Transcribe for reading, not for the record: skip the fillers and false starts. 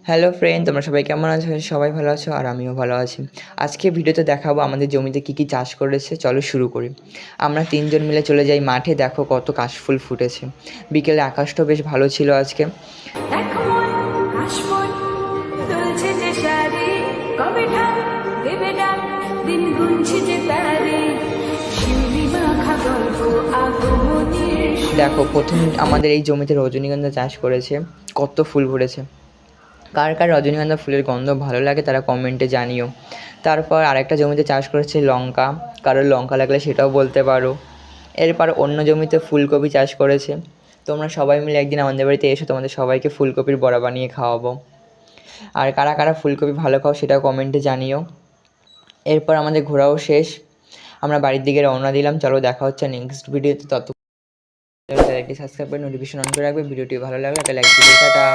Hello friend, তোমরা সবাই কেমন আছো? সবাই ভালো আছো আর আমিও ভালো আছি। আজকে ভিডিওতে দেখাবো আমাদের জমিতে কী কী চাষ করেছে। চলো শুরু করি। আমরা 3 জন মিলে চলে যাই মাঠে। দেখো কত কাশফুল ফুটেছে। বিকেলে আকাশটাও বেশ ভালো ছিল আজকে। দেখো প্রথম আমাদের এই জমিতে রজনীগন্ধা চাষ করেছে। কত ফুল ফুটেছে। কার কার রজনীগন্ধা ফুলের গন্ধ ভালো লাগে তারা কমেন্টে জানিও। তারপর আরেকটা জমিতে চাষ করেছে লঙ্কা। কারোর লঙ্কা লাগলে সেটাও বলতে পারো। এরপর অন্য জমিতে ফুলকপি চাষ করেছে। তোমরা সবাই মিলে একদিন আমাদের বাড়িতে এসো, তোমাদের সবাইকে ফুলকপির বড়া বানিয়ে খাওয়াবো। আর কারা কারা ফুলকপি ভালো খাও সেটাও কমেন্টে জানিও। এরপর আমাদের ঘোরাও শেষ। আমরা বাড়ির দিকে রওনা দিলাম। চলো দেখা হচ্ছে নেক্সট ভিডিওতে। তত চ্যানেলটি সাবস্ক্রাইব করে নোটিফিকেশন অন করে রাখবে। ভিডিওটি ভালো লাগলে একটা লাইক দিবে। টাটা।